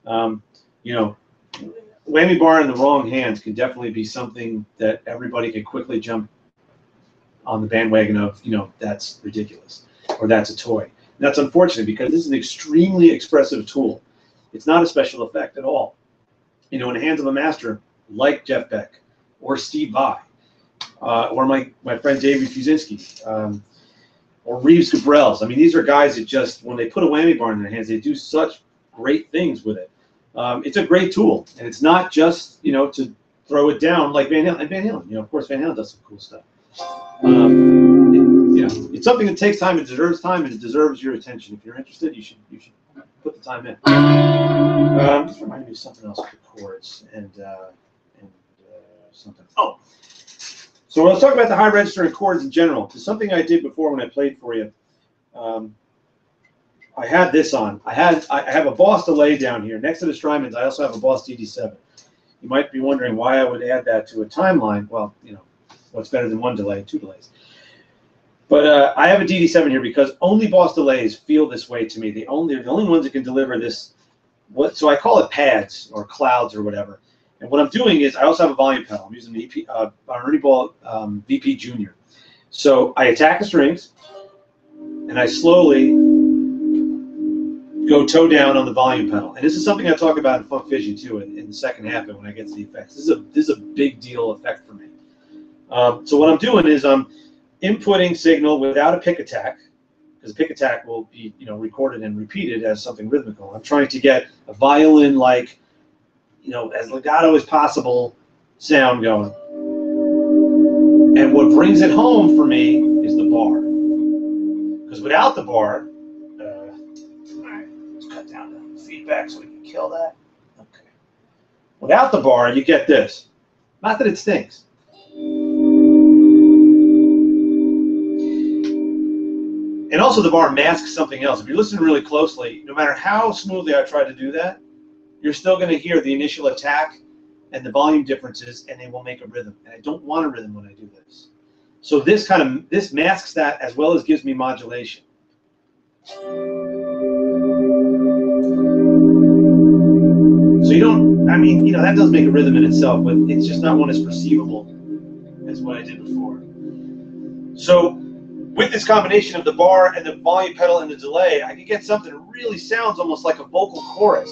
You know, whammy bar in the wrong hands can definitely be something that everybody can quickly jump on the bandwagon of, you know, that's ridiculous, or that's a toy. And that's unfortunate because this is an extremely expressive tool. It's not a special effect at all. You know, in the hands of a master like Jeff Beck or Steve Vai, or my friend David Fuzinski, or Reeves Cabrels. I mean, these are guys that just, when they put a whammy bar in their hands, they do such great things with it. It's a great tool, and it's not just, you know, to throw it down like Van Halen. And Van Halen, you know, of course, Van Halen does some cool stuff. You know, it's something that takes time, it deserves time, and it deserves your attention. If you're interested, you should put the time in. Just reminded me of something else with the chords and something. Oh, so let's talk about the high register and chords in general. It's something I did before when I played for you. I had this on. I have a Boss delay down here next to the Strymons. I also have a Boss DD7. You might be wondering why I would add that to a timeline. Well, you know, what's better than one delay? Two delays. But I have a DD7 here because only Boss delays feel this way to me. They're the only ones that can deliver this. So I call it pads or clouds or whatever. And what I'm doing is I also have a volume pedal. I'm using the Ernie Ball VP Junior. So I attack the strings, and I slowly go toe down on the volume pedal. And this is something I talk about in Funk Fission too in the second half of when I get to the effects. This is a big deal effect for me. So what I'm doing is I'm inputting signal without a pick attack, because a pick attack will be, you know, recorded and repeated as something rhythmical. I'm trying to get a violin-like, you know, as legato as possible sound going. And what brings it home for me is the bar. Because without the bar, all right, let's cut down the feedback so we can kill that. Okay. Without the bar, you get this. Not that it stinks. And also the bar masks something else. If you're listening really closely, no matter how smoothly I try to do that, you're still going to hear the initial attack and the volume differences, and they will make a rhythm. And I don't want a rhythm when I do this. So this masks that as well as gives me modulation. So you don't, I mean, you know, that does make a rhythm in itself, but it's just not one as perceivable as what I did before. So with this combination of the bar and the volume pedal and the delay, I can get something that really sounds almost like a vocal chorus.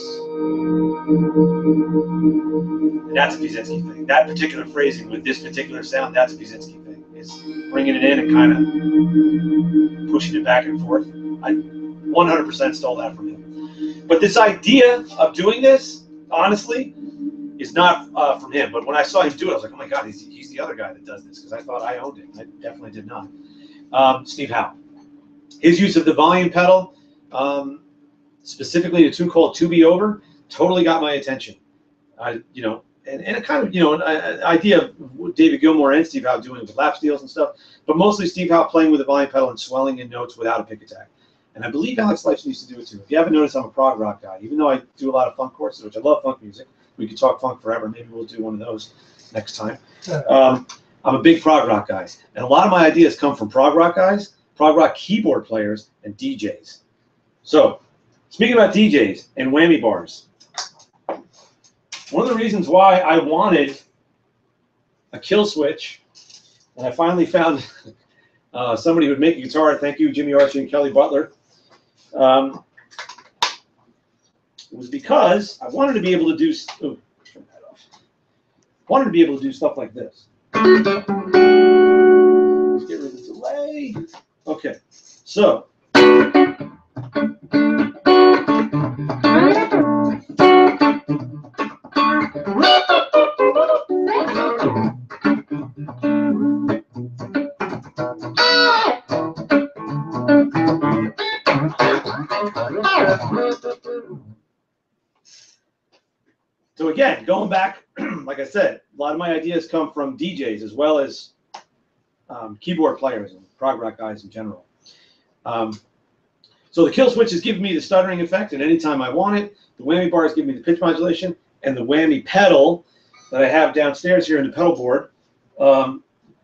And that's a Buzinski thing. That particular phrasing with this particular sound, that's a Buzinski thing. It's bringing it in and kind of pushing it back and forth. I 100% stole that from him. But this idea of doing this, honestly, is not from him. But when I saw him do it, I was like, oh my God, he's the other guy that does this, because I thought I owned it. I definitely did not. Steve Howe. His use of the volume pedal, specifically a tune called To Be Over, totally got my attention. You know, and a kind of, you know, an idea of what David Gilmour and Steve Howe doing with lap steels and stuff, but mostly Steve Howe playing with the volume pedal and swelling in notes without a pick attack. And I believe Alex Lifeson used to do it too. If you haven't noticed, I'm a prog rock guy. Even though I do a lot of funk courses, which I love funk music. We could talk funk forever. Maybe we'll do one of those next time. I'm a big prog rock guy. And a lot of my ideas come from prog rock guys, prog rock keyboard players, and DJs. So, speaking about DJs and whammy bars, one of the reasons why I wanted a kill switch, and I finally found somebody who would make a guitar, thank you, Jimmy Archie and Kelly Butler, was because I wanted to be able to do, turn that off. Wanted to be able to do stuff like this. Let's get rid of the delay. Okay, so. So again, going back, like I said, a lot of my ideas come from DJs as well as keyboard players and prog rock guys in general. So the kill switch is giving me the stuttering effect, and anytime I want it, the whammy bars give me the pitch modulation, and the whammy pedal that I have downstairs here in the pedal board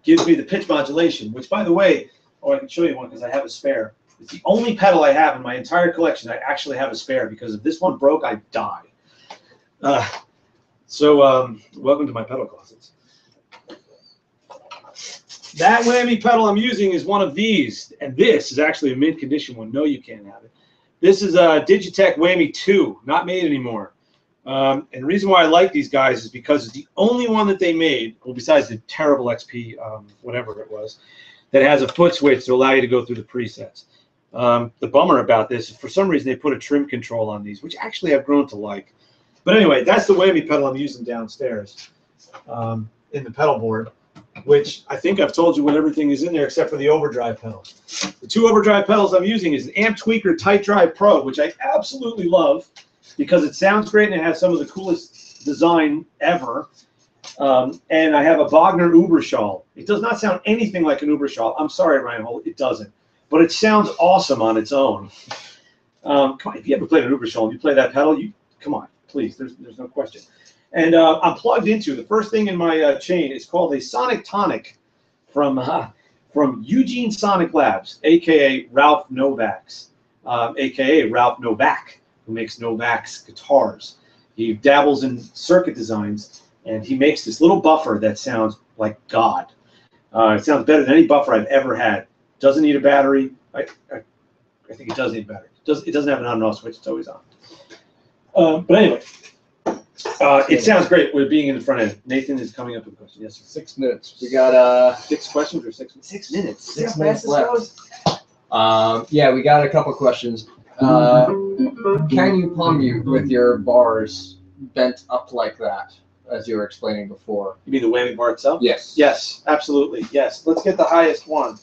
gives me the pitch modulation, which, by the way, I can show you one because I have a spare. It's the only pedal I have in my entire collection. I actually have a spare because if this one broke, I'd die. Welcome to my pedal closets. That whammy pedal I'm using is one of these, and this is actually a mint condition one. No, you can't have it. This is a Digitech Whammy 2, not made anymore. And the reason why I like these guys is because it's the only one that they made, well, besides the terrible XP, whatever it was, that has a foot switch to allow you to go through the presets. The bummer about this is for some reason they put a trim control on these, which actually I've grown to like. But anyway, that's the whammy pedal I'm using downstairs in the pedal board, which I think I've told you what everything is in there except for the overdrive pedal. The two overdrive pedals I'm using is an Amp Tweaker Tight Drive Pro, which I absolutely love because it sounds great and it has some of the coolest design ever. And I have a Wagner Uberschall. It does not sound anything like an Uberschall. I'm sorry, Reinhold, it doesn't. But it sounds awesome on its own. Come on, if you ever played an Uberschall and you play that pedal, come on. Please, there's no question. And I'm plugged into, the first thing in my chain is called a Sonic Tonic from Eugene Sonic Labs, a.k.a. Ralph Novak's, a.k.a. Ralph Novak, who makes Novak's guitars. He dabbles in circuit designs, and he makes this little buffer that sounds like God. It sounds better than any buffer I've ever had. Doesn't need a battery. I think it does need a battery. It doesn't have an on and off switch. It's always on. But anyway, it sounds great with being in the front end. Nathan is coming up with a question. Yes, sir. 6 minutes. We got 6 questions or 6 minutes? 6 minutes. 6 minutes left. Yeah, we got a couple questions. Can you palm mute with your bars bent up like that, as you were explaining before? You mean the whammy bar itself? Yes. Yes, absolutely. Yes. Let's get the highest one.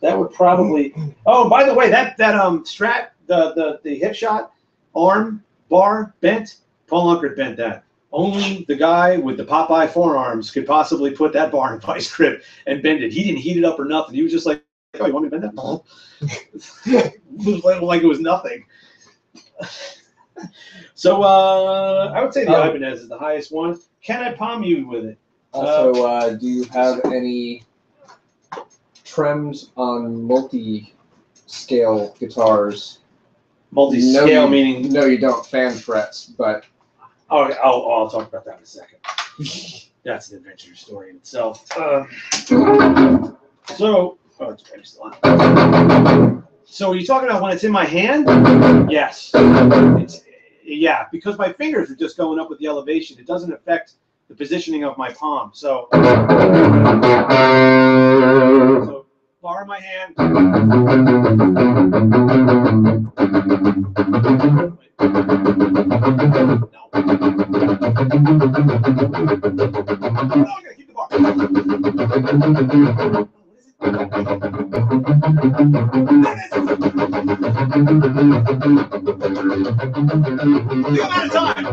That would probably. Oh, by the way, that Strat, the hip shot arm bar bent. Paul Unkert bent that. Only the guy with the Popeye forearms could possibly put that bar in a vice grip and bend it. He didn't heat it up or nothing. He was just like, "Oh, you want me to bend that?" No. like it was nothing. So I would say the Ibanez is the highest one. Can I palm mute with it? Also, do you have any trems on multi-scale guitars? Multi-scale meaning? No, you don't. Fan frets, but. I'll talk about that in a second. that's an adventure story in itself. So, oh, it's probably still on. So, are you talking about when it's in my hand? Yes. Yeah, because my fingers are just going up with the elevation. It doesn't affect the positioning of my palm. So bar in my hand. No. No, I gotta keep the bar. The amount of time.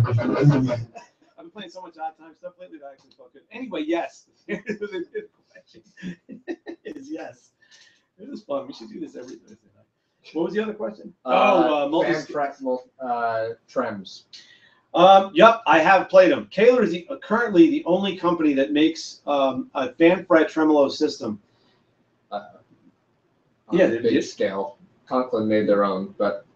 I've been playing so much odd time stuff lately that I actually felt good. Anyway, yes. Here's a good question. Is yes. This is fun. We should do this every Thursday night. What was the other question? Fan-fret trems. Yep, I have played them. Kahler is currently the only company that makes a fan-fret tremolo system. Yeah, big scale. Conklin made their own, but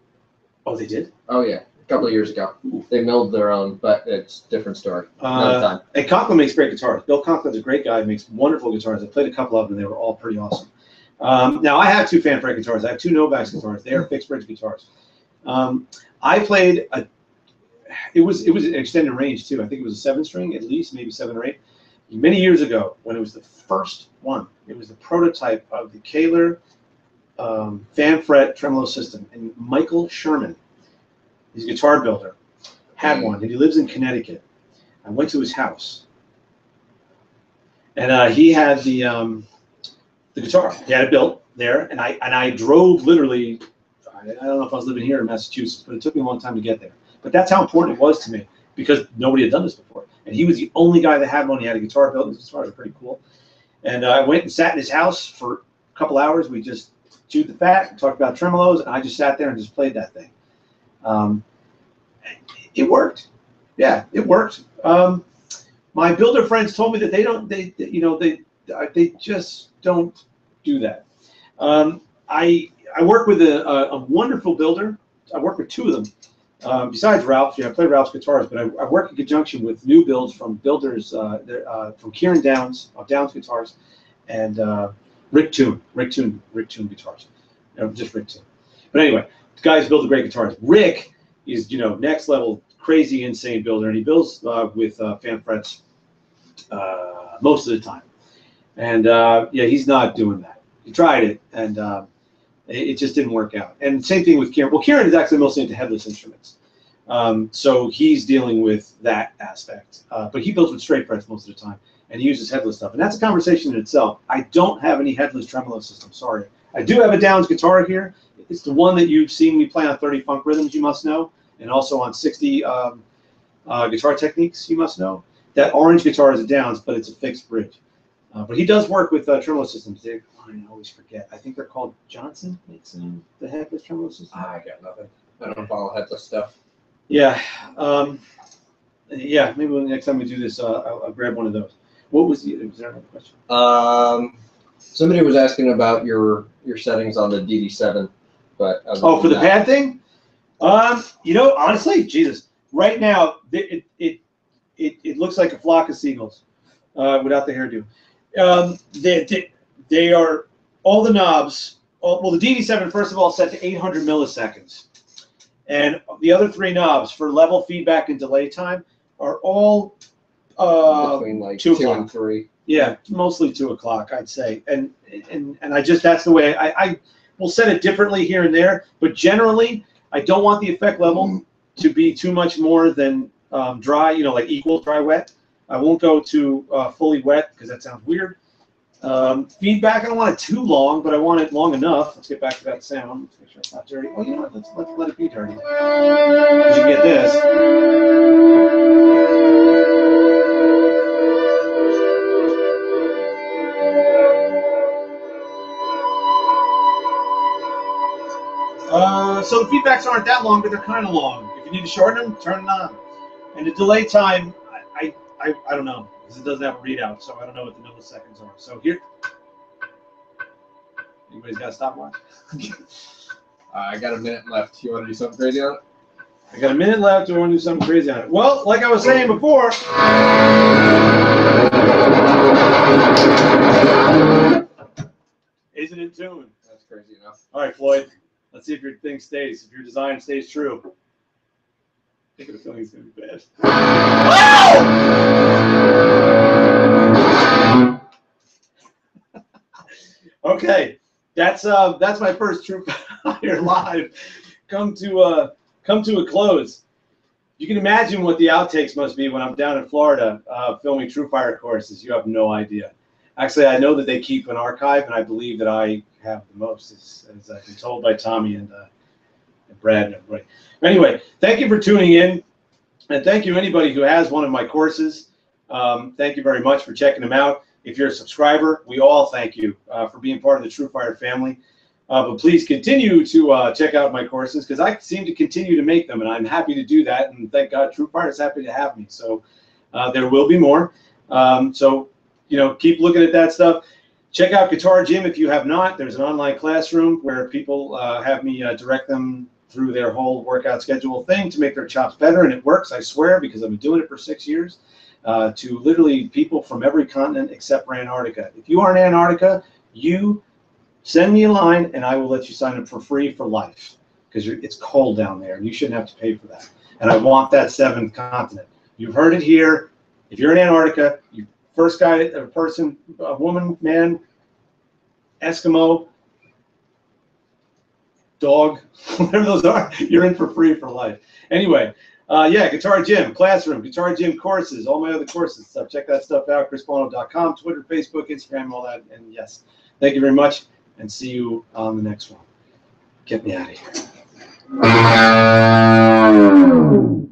Oh, they did? oh yeah, a couple of years ago they milled their own, but it's a different story. Another time. And Conklin makes great guitars. Bill Conklin's a great guy. Makes wonderful guitars. I played a couple of them. They were all pretty awesome. Now I have two fan-fret guitars. I have two Novak's guitars. They are fixed bridge guitars. I played a. It was an extended range too. I think it was a 7-string at least, maybe 7 or 8. Many years ago, when it was the first one, it was the prototype of the Kahler fan-fret tremolo system. And Michael Sherman, he's a guitar builder, had one, and he lives in Connecticut. I went to his house, and he had the guitar. He had it built there, and I drove literally. I don't know if I was living here in Massachusetts, but it took me a long time to get there. But that's how important it was to me because nobody had done this before, and he was the only guy that had one. He had a guitar built. His guitars are pretty cool, and I went and sat in his house for a couple hours. We just chewed the fat, talked about tremolos, and I just sat there and just played that thing. It worked. Yeah, it worked. My builder friends told me that they just don't do that. I work with a wonderful builder. I work with two of them. Besides Ralph, I play Ralph's guitars, but I work in conjunction with new builds from builders from Kieran Downs of Downs Guitars and Rick Toon Guitars. Just Rick Toon. But anyway, the guys build great guitars. Rick is next level crazy insane builder, and he builds with fan frets most of the time. And yeah, he's not doing that. He tried it, and it just didn't work out. And same thing with Kieran. Well, Kieran is actually mostly into headless instruments, so he's dealing with that aspect. But he builds with straight frets most of the time, and he uses headless stuff. And that's a conversation in itself. I don't have any headless tremolo system. Sorry. I do have a Downs guitar here. It's the one that you've seen me play on 30 Funk Rhythms, you must know, and also on 60 Guitar Techniques, you must know. That orange guitar is a Downs, but it's a fixed bridge. But he does work with tremolo systems. I always forget. I think they're called Johnson. Makes the headless tremolo system. I got nothing. I don't follow headless stuff. Yeah. Yeah. Maybe next time we do this, I'll grab one of those. What was the? Was there another question? Somebody was asking about your settings on the DD7, but for the pad thing. Honestly, Jesus, right now it looks like a flock of seagulls without the hairdo. They are all the knobs. Well, the DD7 first of all is set to 800 milliseconds, and the other 3 knobs for level, feedback, and delay time are all between like 2 and 3. Yeah, mostly 2 o'clock, I'd say, and I just that's the way I will set it differently here and there, but generally I don't want the effect level to be too much more than dry, like equal dry wet. I won't go to fully wet because that sounds weird. Feedback, I don't want it too long, but I want it long enough. Let's get back to that sound. Let's make sure it's not dirty. Oh, you know what? Let's let it be dirty. Because you get this. So the feedbacks aren't that long, but they're kind of long. If you need to shorten them, turn it on. And the delay time, I don't know, because it doesn't have a readout, so I don't know what the milliseconds are. So here, anybody's got a stopwatch? I got a minute left. You want to do something crazy on it? I got a minute left. Do I want to do something crazy on it? Well, like I was saying before. Is it in tune? That's crazy enough. All right, Floyd. Let's see if your thing stays, if your design stays true. I think the feeling is going to be bad. Okay, that's my first TrueFire live. Come to a close. You can imagine what the outtakes must be when I'm down in Florida filming TrueFire courses. You have no idea. Actually, I know that they keep an archive, and I believe that I have the most, as I've been told by Tommy and Brad and everybody. Anyway, thank you for tuning in, and thank you anybody who has one of my courses. Thank you very much for checking them out. If you're a subscriber, we all thank you for being part of the TrueFire family. But please continue to check out my courses, because I seem to continue to make them, and I'm happy to do that. And thank God TrueFire is happy to have me. So there will be more. So keep looking at that stuff. Check out Guitar Gym if you have not. There's an online classroom where people have me direct them through their whole workout schedule thing to make their chops better, and it works, I swear, because I've been doing it for 6 years. To literally people from every continent except for Antarctica. If you are in Antarctica, you send me a line and I will let you sign up for free for life, because it's cold down there and you shouldn't have to pay for that. And I want that 7th continent. You've heard it here. If you're in Antarctica, you first guy, a person, a woman, man, Eskimo, dog, whatever those are, you're in for free for life. Anyway, yeah, Guitar Gym, Classroom, Guitar Gym courses, all my other courses stuff. Check that stuff out, chrisbuono.com, Twitter, Facebook, Instagram, all that. And yes, thank you very much, and see you on the next one. Get me out of here.